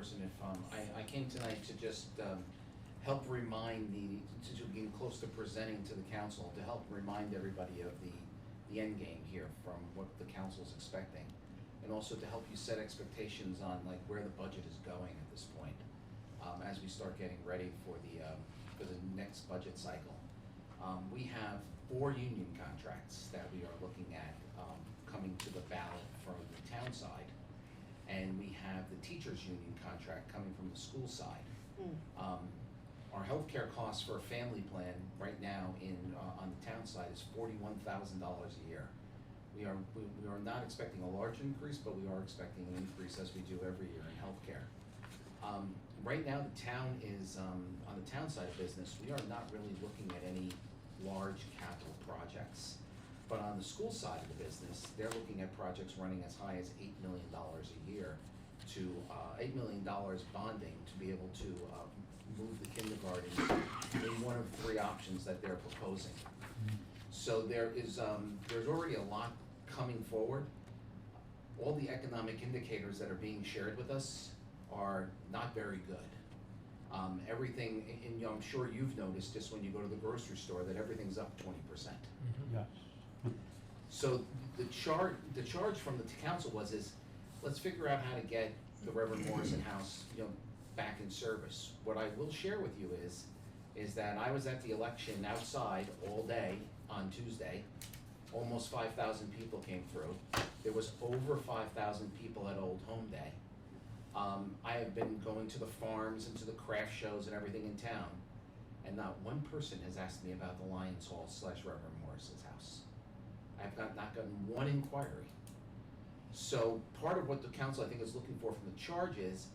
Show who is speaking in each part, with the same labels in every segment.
Speaker 1: Chairperson, if I came tonight to just help remind to getting close to presenting to the council, to help remind everybody of the end game here from what the council is expecting, and also to help you set expectations on like where the budget is going at this point, as we start getting ready for the next budget cycle. We have 4 union contracts that we are looking at coming to the ballot from the town side, and we have the teachers' union contract coming from the school side. Our healthcare costs for a family plan right now on the town side is $41,000 a year. We are not expecting a large increase, but we are expecting an increase as we do every year in healthcare. Right now, the town is, on the town side of business, we are not really looking at any large capital projects. But on the school side of the business, they're looking at projects running as high as $8 million a year to $8 million bonding to be able to move the kindergarten in one of 3 options that they're proposing. So there's already a lot coming forward. All the economic indicators that are being shared with us are not very good. Everything, and I'm sure you've noticed just when you go to the grocery store that everything's up 20%.
Speaker 2: Yes.
Speaker 1: So the charge from the council is let's figure out how to get the Rev Morrison House, back in service. What I will share with you is that I was at the election outside all day on Tuesday. Almost 5,000 people came through. There was over 5,000 people at Old Home Day. I have been going to the farms and to the craft shows and everything in town, and not one person has asked me about the Lions Hall / Rev Morrison's house. I've not gotten one inquiry. So part of what the council I think is looking for from the charge is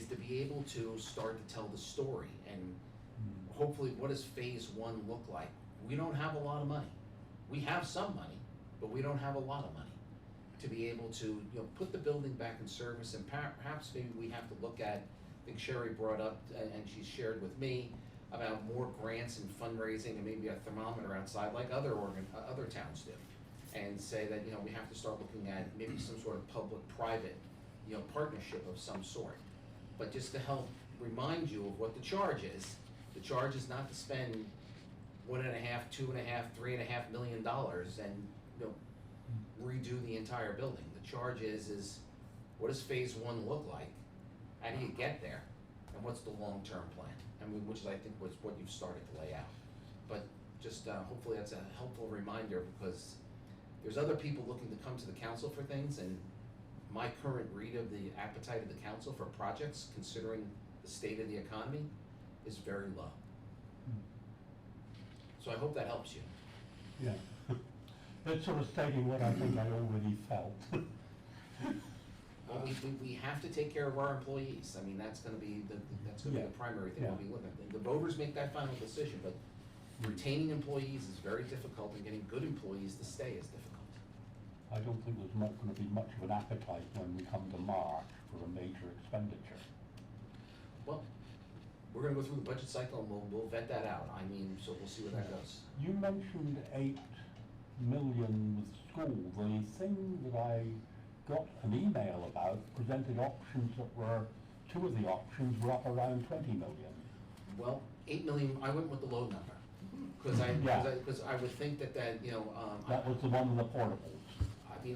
Speaker 1: to be able to start to tell the story, and hopefully what does phase 1 look like? We don't have a lot of money. We have some money, but we don't have a lot of money to be able to put the building back in service, and perhaps maybe we have to look at, I think Sherry brought up and she's shared with me about more grants and fundraising and maybe a thermometer outside like other towns do, and say that we have to start looking at maybe some sort of public-private partnership of some sort. But just to help remind you of what the charge is not to spend $1.5, $2.5, $3.5 million and redo the entire building. The charge is what does phase 1 look like? How do you get there? And what's the long-term plan? Which I think was what you've started to lay out. But just hopefully that's a helpful reminder, because there's other people looking to come to the council for things, and my current read of the appetite of the council for projects, considering the state of the economy, is very low. So I hope that helps you.
Speaker 2: Yeah. That's sort of stating what I think I already felt.
Speaker 1: Well, we have to take care of our employees. I mean, that's going to be the primary thing we'll be looking at. The voters make that final decision, but retaining employees is very difficult, and getting good employees to stay is difficult.
Speaker 2: I don't think there's not going to be much of an appetite when we come to March for a major expenditure.
Speaker 1: Well, we're going to go through the budget cycle and we'll vet that out. So we'll see where that goes.
Speaker 2: You mentioned $8 million with school. The thing that I got an email about presented options that were, 2 of the options were up around 20 million.
Speaker 1: Well, 8 million, I went with the low number. Because I would think that that
Speaker 2: was the one with the portables.
Speaker 1: I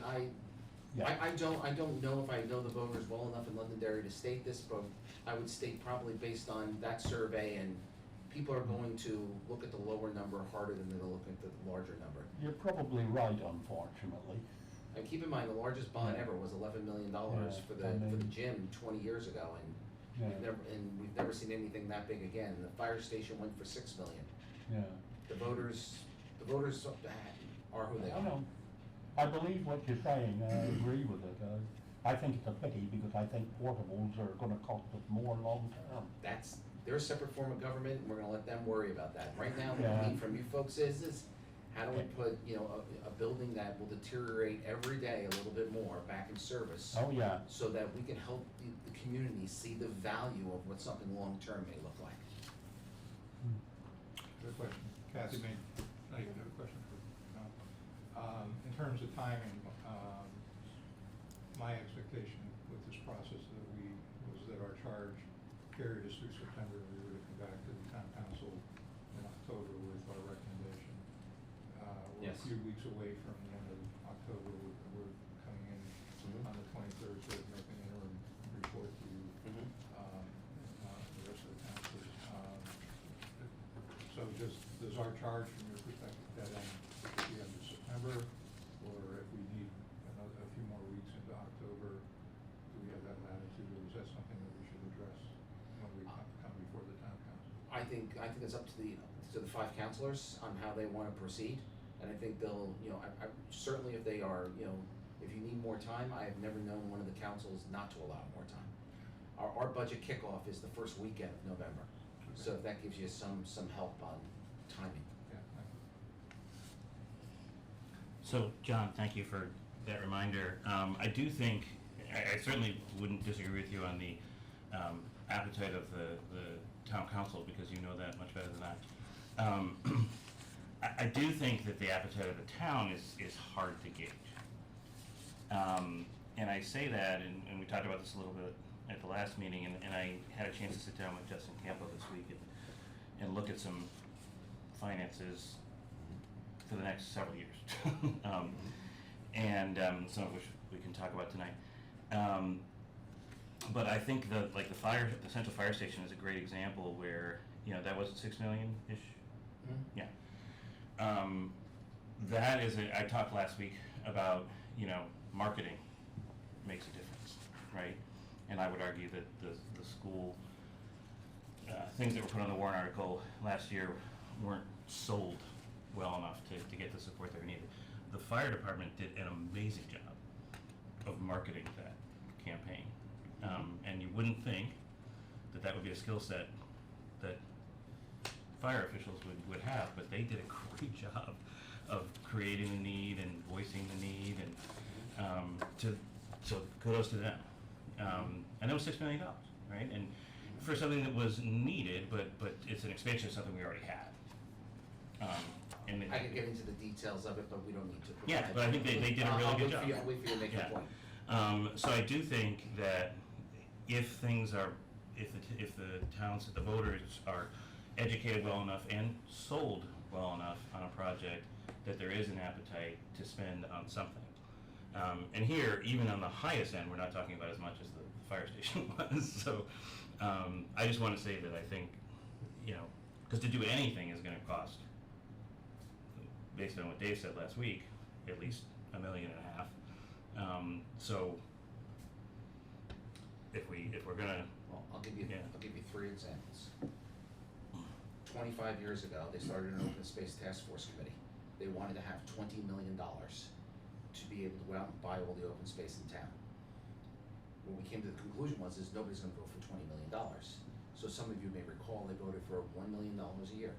Speaker 1: don't know if I know the voters well enough in Londonderry to state this, but I would state probably based on that survey, and people are going to look at the lower number harder than they're looking at the larger number.
Speaker 2: You're probably right, unfortunately.
Speaker 1: And keep in mind, the largest bond ever was $11 million for the gym 20 years ago, and we've never seen anything that big again. The fire station went for $6 million.
Speaker 2: Yeah.
Speaker 1: The voters are who they are.
Speaker 2: I know. I believe what you're saying. I agree with it. I think it's a pity, because I think portables are going to cost us more long term.
Speaker 1: They're a separate form of government, and we're going to let them worry about that. Right now, what we need from you folks is how do we put a building that will deteriorate every day a little bit more back in service?
Speaker 2: Oh yeah.
Speaker 1: So that we can help the community see the value of what something long term may look like.
Speaker 3: Good question. Kathy, I have a question for in terms of timing, my expectation with this process that was that our charge carried us through September, and we were to come back to the town council in October with our recommendation. We're
Speaker 1: Yes.
Speaker 3: a few weeks away from the end of October. We're coming in
Speaker 1: Mhm.
Speaker 3: on the 23rd to make an interim report to you,
Speaker 1: Mhm.
Speaker 3: the rest of the council. So does our charge from your perspective dead end at the end of September, or if we need a few more weeks into October, do we have that latitude, or is that something that we should address when we come before the town council?
Speaker 1: I think it's up to the 5 councilors on how they wanna proceed, and I think they'll, I certainly if they are, if you need more time, I have never known one of the councils not to allow more time. Our budget kickoff is the first weekend of November, so if that gives you some help on timing.
Speaker 3: Yeah, thank you.
Speaker 4: So, John, thank you for that reminder. I do think, I certainly wouldn't disagree with you on the appetite of the town council, because you know that much better than I. I do think that the appetite of the town is hard to gauge. And I say that, and we talked about this a little bit at the last meeting, and I had a chance to sit down with Justin Campo this week and look at some finances for the next several years. Some of which we can talk about tonight. But I think the central fire station is a great example where, that was $6 million-ish.
Speaker 1: Mhm.
Speaker 4: Yeah. That is I talked last week about, marketing makes a difference, right? And I would argue that the school, things that were put on the warrant article last year weren't sold well enough to get the support they needed. The fire department did an amazing job of marketing that campaign. And you wouldn't think that would be a skill set that fire officials would have, but they did a great job of creating the need and voicing the need, and so kudos to them. And that was $6 million, right? And for something that was needed, but it's an expansion of something we already had.
Speaker 1: I could get into the details of it, but we don't need to.
Speaker 4: Yeah, but I think they did a really good job.
Speaker 1: I'll wait for you to make your
Speaker 4: Yeah.
Speaker 1: point.
Speaker 4: So I do think that if the towns, the voters are educated well enough and sold well enough on a project, that there is an appetite to spend on something. And here, even on the highest end, we're not talking about as much as the fire station was. So I just want to say that I think, because to do anything is going to cost, based on what Dave said last week, at least $1.5 million. So if we're gonna,
Speaker 1: Well, I'll give you 3 examples. 25 years ago, they started an open space task force committee. They wanted to have $20 million to be able to go out and buy all the open space in town. What we came to the conclusion was nobody's gonna vote for $20 million. So some of you may recall they voted for $1 million a year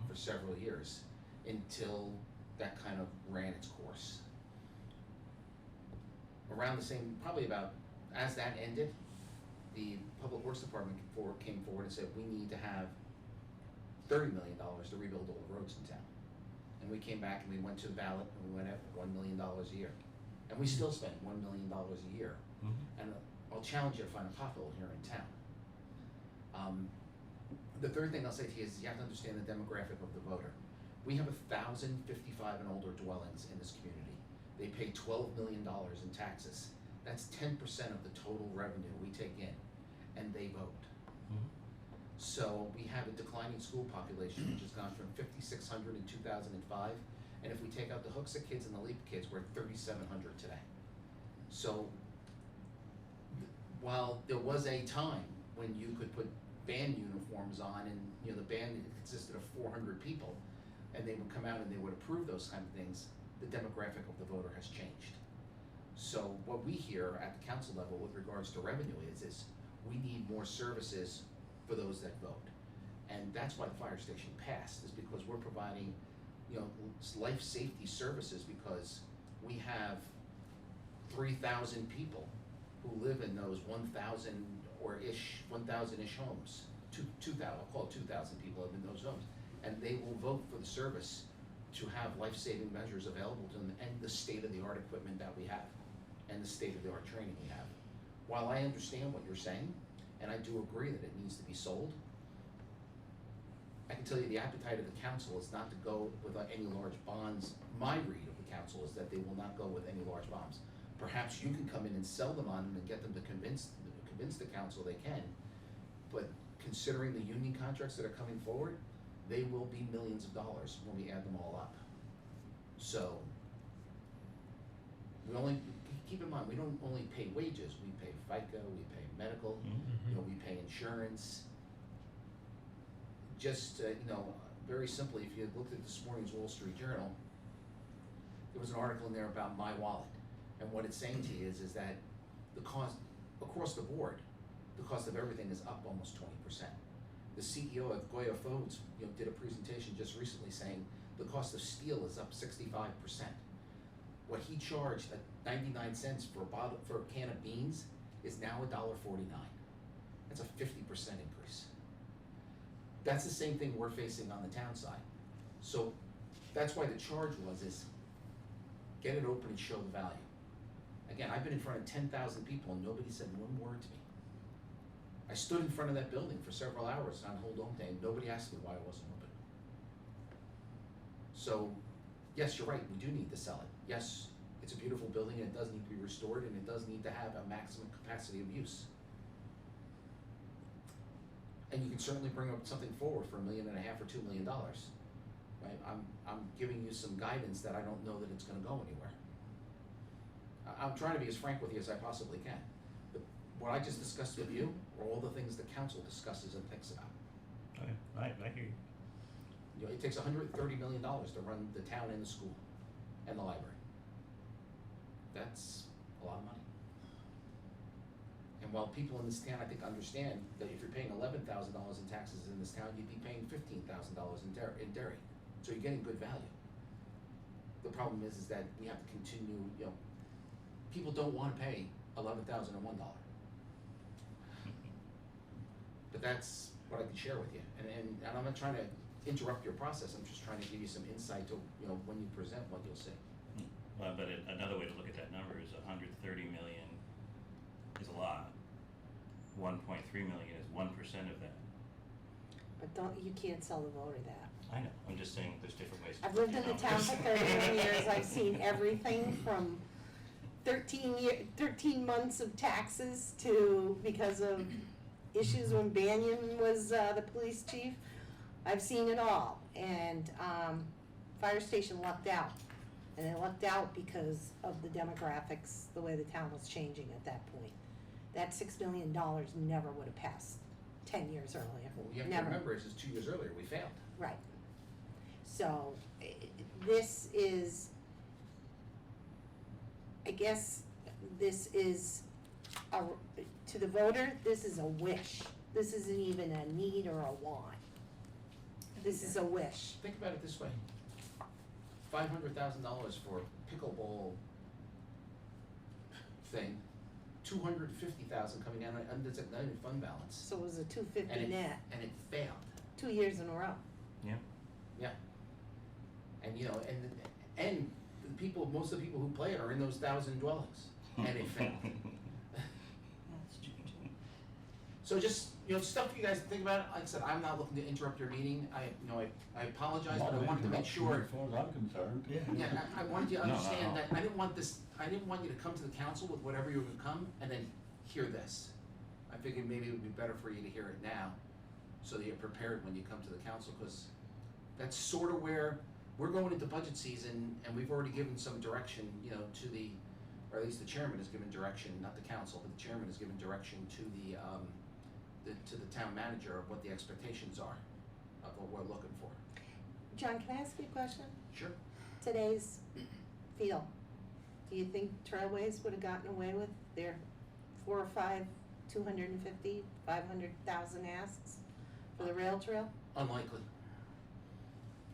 Speaker 1: for several years until that kind of ran its course. Around the same, probably about, as that ended, the Public Works Department came forward and said, we need to have $30 million to rebuild all the roads in town. And we came back and we went to the ballot and we went at $1 million a year. And we still spend $1 million a year. And I'll challenge you to find a pothole here in town. The third thing I'll say to you is you have to understand the demographic of the voter. We have 1,055 and older dwellings in this community. They pay $12 million in taxes. That's 10% of the total revenue we take in, and they vote. So we have a declining school population, which has gone from 5,600 in 2005, and if we take out the Hooksett kids and the LEAP kids, we're at 3,700 today. So while there was a time when you could put band uniforms on and the band consisted of 400 people, and they would come out and they would approve those kind of things, the demographic of the voter has changed. So what we hear at the council level with regards to revenue is we need more services for those that vote. And that's why the fire station passed, is because we're providing, life safety services, because we have 3,000 people who live in those 1,000-ish homes. 2,000, I'll call it 2,000 people live in those homes. And they will vote for the service to have life-saving measures available to them, and the state-of-the-art equipment that we have, and the state-of-the-art training we have. While I understand what you're saying, and I do agree that it needs to be sold. I can tell you the appetite of the council is not to go with any large bonds. My read of the council is that they will not go with any large bonds. Perhaps you can come in and sell them on them and get them to convince the council they can, but considering the union contracts that are coming forward, they will be millions of dollars when we add them all up. So, we only, keep in mind, we don't only pay wages, we pay FICA, we pay medical, you know, we pay insurance. Just, very simply, if you looked at this morning's Wall Street Journal, there was an article in there about My Wallet. And what it's saying to you is that the cost, across the board, the cost of everything is up almost 20%. The CEO of Goya Foods, did a presentation just recently saying the cost of steel is up 65%. What he charged at 99 cents for a can of beans is now $1.49. That's a 50% increase. That's the same thing we're facing on the town side. So that's why the charge is get it open and show the value. Again, I've been in front of 10,000 people and nobody said one word to me. I stood in front of that building for several hours on Hold Home Day and nobody asked me why it wasn't open. So, yes, you're right, we do need to sell it. Yes, it's a beautiful building and it does need to be restored and it does need to have a maximum capacity of use. And you can certainly bring up something forward for $1.5 million or $2 million, right? I'm giving you some guidance that I don't know that it's gonna go anywhere. I'm trying to be as frank with you as I possibly can. But what I just discussed with you are all the things the council discusses and thinks about.
Speaker 4: Okay, I hear you.
Speaker 1: It takes $130 million to run the town and the school and the library. That's a lot of money. And while people in this town, I think, understand that if you're paying $11,000 in taxes in this town, you'd be paying $15,000 in dairy. So you're getting good value. The problem is that we have to continue, people don't want to pay $11,001. But that's what I can share with you. And I'm not trying to interrupt your process, I'm just trying to give you some insight to, when you present what you'll see.
Speaker 4: Well, but another way to look at that number is 130 million is a lot. 1.3 million is 1% of that.
Speaker 5: But you can't sell the voter that.
Speaker 4: I know, I'm just saying there's different ways to
Speaker 5: I've lived in
Speaker 4: look
Speaker 5: the
Speaker 4: at
Speaker 5: town for
Speaker 4: numbers.
Speaker 5: 31 years, I've seen everything from 13 months of taxes to, because of issues when Banyan was the police chief. I've seen it all, and fire station lucked out. And they lucked out because of the demographics, the way the town was changing at that point. That $6 million never would have passed 10 years earlier.
Speaker 1: Well, you have
Speaker 5: Never.
Speaker 1: to remember, it's just 2 years earlier, we failed.
Speaker 5: Right. So, this is, I guess, this is, to the voter, this is a wish. This isn't even a need or a want. This is a wish.
Speaker 1: Think about it this way. $500,000 for pickleball thing, $250,000 coming down on undesignated fund balance.
Speaker 5: So it was a $250 net,
Speaker 1: And it failed.
Speaker 5: 2 years in a row.
Speaker 4: Yeah.
Speaker 1: Yeah. And and the people, most of the people who play it are in those 1,000 dwellings, and it failed.
Speaker 5: That's true.
Speaker 1: So just, stuff for you guys to think about. Like I said, I'm not looking to interrupt your meeting. I apologize, but I wanted to make sure.
Speaker 2: As far as I'm concerned.
Speaker 1: Yeah, I wanted you to
Speaker 4: No,
Speaker 1: understand
Speaker 4: no.
Speaker 1: that I didn't want you to come to the council with whatever you were gonna come and then hear this. I figured maybe it would be better for you to hear it now, so that you're prepared when you come to the council, because that's sort of where we're going into budget season, and we've already given some direction, to the, or at least the chairman has given direction, not the council, but the chairman has given direction to the town manager of what the expectations are of what we're looking for.
Speaker 5: John, can I ask you a question?
Speaker 1: Sure.
Speaker 5: Today's feel, do you think Trailways would have gotten away with their 4 or 5, 250, 500,000 asks for the rail trail?
Speaker 1: Unlikely.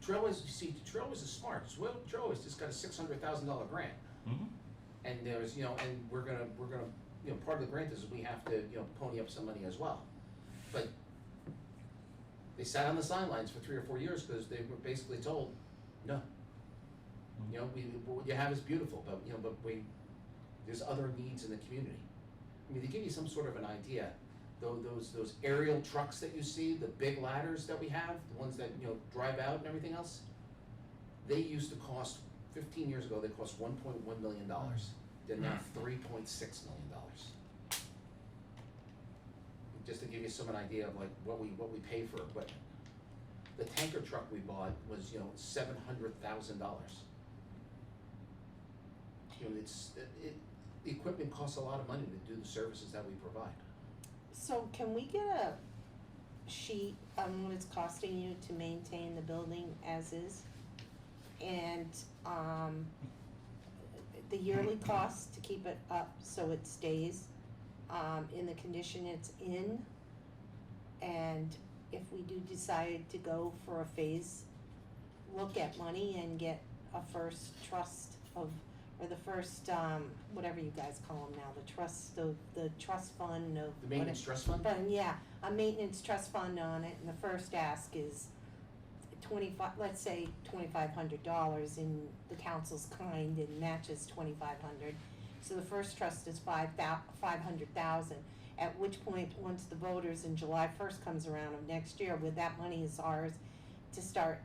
Speaker 1: Trailways, Trailways is smart. Trailways just got a $600,000 grant,
Speaker 4: Mhm.
Speaker 1: and there's, and we're gonna, part of the grant is we have to, pony up some money as well. But they sat on the sidelines for 3 or 4 years because they were basically told, no. What you have is beautiful, but, there's other needs in the community. I mean, to give you some sort of an idea, those aerial trucks that you see, the big ladders that we have, the ones that, drive out and everything else, they used to cost, 15 years ago, they cost $1.1 million. They're now $3.6 million. Just to give you some idea of like what we pay for equipment. The tanker truck we bought was, $700,000. The equipment costs a lot of money to do the services that we provide.
Speaker 5: So can we get a sheet on what it's costing you to maintain the building as is? And, the yearly cost to keep it up so it stays, in the condition it's in? And if we do decide to go for a phase, look at money and get a first trust of, or the first, whatever you guys call them now, the trust, the trust fund of.
Speaker 1: The maintenance trust fund?
Speaker 5: Yeah, a maintenance trust fund on it, and the first ask is let's say $2,500, and the council's kind and matches $2,500. So the first trust is $500,000, at which point, once the voters in July 1st comes around of next year, with that money is ours to start,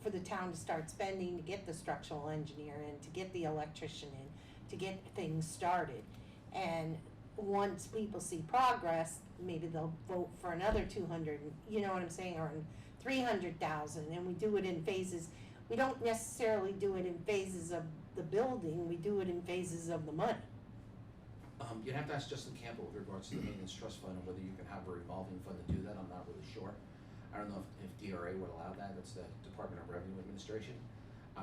Speaker 5: for the town to start spending, to get the structural engineer in, to get the electrician in, to get things started. And once people see progress, maybe they'll vote for another 200, you know what I'm saying, or 300,000, and we do it in phases. We don't necessarily do it in phases of the building, we do it in phases of the money.
Speaker 1: You'd have to ask Justin Campbell with regards to the maintenance trust fund and whether you can have a revolving fund to do that. I'm not really sure. I don't know if DRA would allow that. That's the Department of Revenue Administration.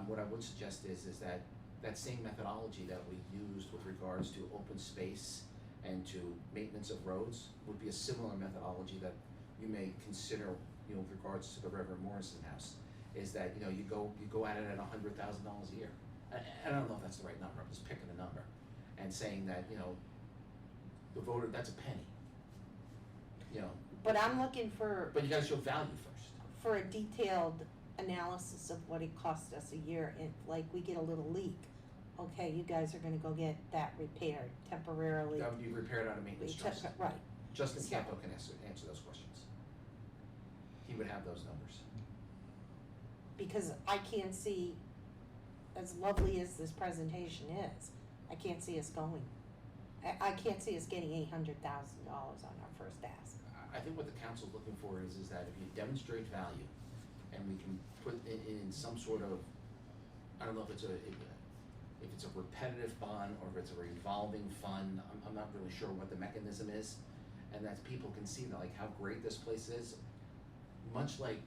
Speaker 1: What I would suggest is that same methodology that we used with regards to open space and to maintenance of roads would be a similar methodology that you may consider, with regards to the Rev Morrison House. Is that, you go at it at $100,000 a year. I don't know if that's the right number. I'm just picking a number and saying that, the voter, that's a penny.
Speaker 5: But I'm looking for
Speaker 1: But you gotta show value first.
Speaker 5: for a detailed analysis of what it costs us a year, and like we get a little leak, okay, you guys are gonna go get that repaired temporarily.
Speaker 1: That would be repaired out of maintenance trust.
Speaker 5: Right,
Speaker 1: Justin
Speaker 5: So-
Speaker 1: Campbell can answer those questions. He would have those numbers.
Speaker 5: because I can't see, as lovely as this presentation is, I can't see us going. I can't see us getting $800,000 on our first ask.
Speaker 1: I think what the council's looking for is that if you demonstrate value and we can put in some sort of, I don't know if it's a repetitive bond or if it's a revolving fund, I'm not really sure what the mechanism is, and that people can see that, like, how great this place is, much like,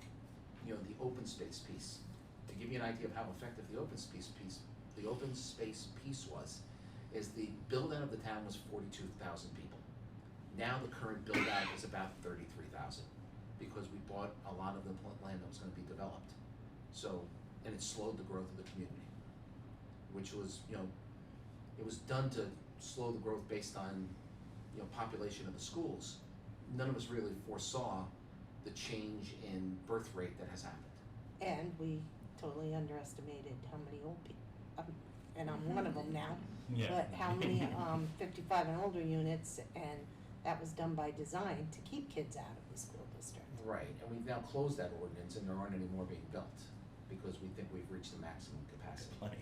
Speaker 1: the open space piece. To give you an idea of how effective the open space piece was, is the build out of the town was 42,000 people. Now the current build out is about 33,000, because we bought a lot of the land that was gonna be developed. So, and it slowed the growth of the community, which was, it was done to slow the growth based on, population of the schools. None of us really foresaw the change in birth rate that has happened.
Speaker 5: And we totally underestimated how many old people, and I'm one of them now.
Speaker 4: Yeah.
Speaker 5: But how many 55 and older units, and that was done by design to keep kids out of the school district.
Speaker 1: Right, and we've now closed that ordinance and there aren't any more being built, because we think we've reached the maximum capacity.
Speaker 4: Plenty.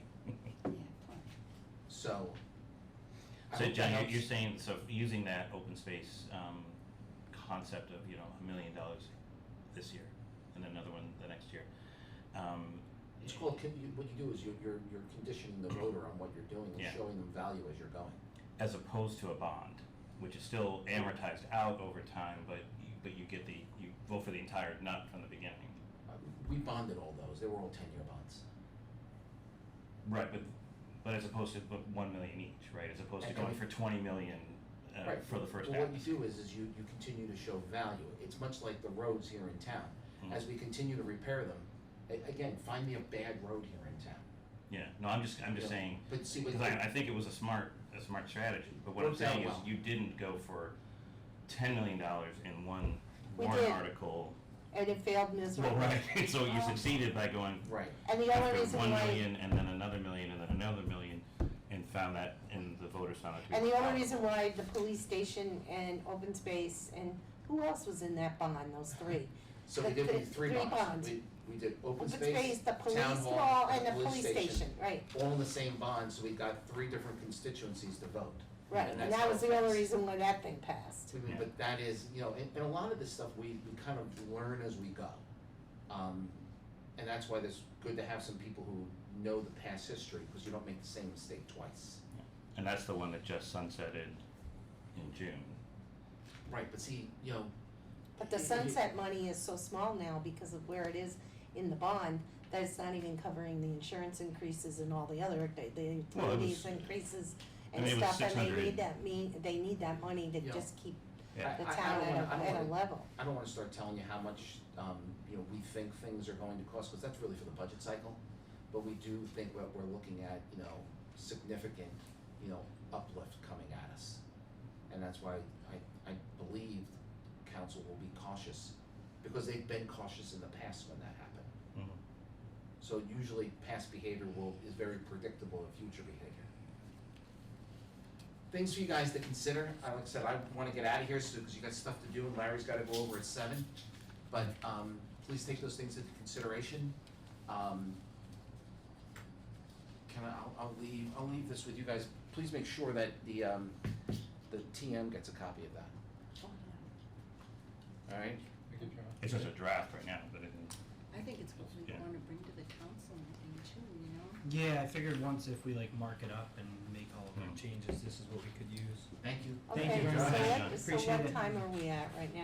Speaker 1: So. I
Speaker 4: So
Speaker 1: hope that
Speaker 4: John,
Speaker 1: helps.
Speaker 4: you're saying, so using that open space, concept of, $1 million this year and another one the next year.
Speaker 1: It's called, what you do is you're conditioning the voter on what you're doing and
Speaker 4: Yeah.
Speaker 1: showing them value as you're going.
Speaker 4: As opposed to a bond, which is still amortized out over time, but you get you vote for the entire nut from the beginning.
Speaker 1: We bonded all those, they were all 10-year bonds.
Speaker 4: Right, but as opposed to 1 million each, right? As opposed to
Speaker 1: And
Speaker 4: going
Speaker 1: going-
Speaker 4: for 20 million
Speaker 1: Right.
Speaker 4: for the first
Speaker 1: Well,
Speaker 4: act.
Speaker 1: what you do is you continue to show value. It's much like the roads here in town.
Speaker 4: Mhm.
Speaker 1: As we continue to repair them, again, find me a bad road here in town.
Speaker 4: Yeah, no, I'm just
Speaker 1: Yeah.
Speaker 4: saying,
Speaker 1: But see,
Speaker 4: because I think it was a smart strategy, but what I'm
Speaker 1: Worked out
Speaker 4: saying is
Speaker 1: well.
Speaker 4: you didn't go for $10 million in one
Speaker 5: We
Speaker 4: warrant
Speaker 5: did.
Speaker 4: article.
Speaker 5: And it failed miserably.
Speaker 4: Well, right, so you succeeded by going
Speaker 1: right.
Speaker 5: And the only
Speaker 4: after
Speaker 5: reason
Speaker 4: 1
Speaker 5: why.
Speaker 4: million and then another million and then another million and found that in the voters found it to be.
Speaker 5: And the only
Speaker 4: palatable.
Speaker 5: reason why the police station and open space, and who else was in that bond, those three?
Speaker 1: So we
Speaker 5: The
Speaker 1: did three bonds.
Speaker 5: bonds.
Speaker 1: We did open
Speaker 5: Open
Speaker 1: space,
Speaker 5: space, the police
Speaker 1: town
Speaker 5: hall,
Speaker 1: hall,
Speaker 5: and the police station, right,
Speaker 1: all in the same bond, so we got three different constituencies to vote.
Speaker 5: right, and
Speaker 1: that's
Speaker 5: that
Speaker 1: how
Speaker 5: was
Speaker 1: it
Speaker 5: the only
Speaker 1: passed.
Speaker 5: reason why that thing passed.
Speaker 1: I mean,
Speaker 4: Yeah.
Speaker 1: but that is, you know, and a lot of this stuff we kind of learn as we go. And that's why it's good to have some people who know the past history, because you don't make the same mistake twice.
Speaker 4: And that's the one that just sunsetted in June.
Speaker 1: Right, but see, you know,
Speaker 5: But the sunset money is so small now because of where it is in the bond, that it's not even covering the insurance increases and all the other, the
Speaker 4: Well, it
Speaker 5: utilities
Speaker 4: was-
Speaker 5: increases
Speaker 4: I
Speaker 5: and
Speaker 4: mean, it was
Speaker 5: stuff, and they
Speaker 4: 600.
Speaker 5: need that money to
Speaker 1: Yeah.
Speaker 5: just keep
Speaker 4: Yeah.
Speaker 5: the
Speaker 1: I
Speaker 5: town
Speaker 1: don't wanna- I don't
Speaker 5: at a
Speaker 1: wanna-
Speaker 5: level.
Speaker 1: I don't wanna start telling you how much, you know, we think things are going to cost, because that's really for the budget cycle. But we do think what we're looking at, you know, significant, you know, uplift coming at us. And that's why I believe council will be cautious, because they've been cautious in the past when that happened.
Speaker 4: Mhm.
Speaker 1: So usually past behavior is very predictable of future behavior. Things for you guys to consider. Like I said, I wanna get out of here because you got stuff to do and Larry's gotta go over at 7. But, please take those things into consideration. I'll leave this with you guys. Please make sure that the TM gets a copy of that, all right?
Speaker 3: Thank you, John.
Speaker 4: It's just a draft right now, but it,
Speaker 6: I think it's what we
Speaker 4: Yeah.
Speaker 6: want to bring to the council and too, you know?
Speaker 7: Yeah, I figured once if we like mark it up and make all of our
Speaker 4: Hmm.
Speaker 7: changes, this is what we could use.
Speaker 1: Thank you.
Speaker 7: Thank
Speaker 5: Okay,
Speaker 7: you very
Speaker 5: so
Speaker 7: much.
Speaker 5: what, so
Speaker 7: Appreciate
Speaker 5: what
Speaker 7: it.
Speaker 5: time are we at right now?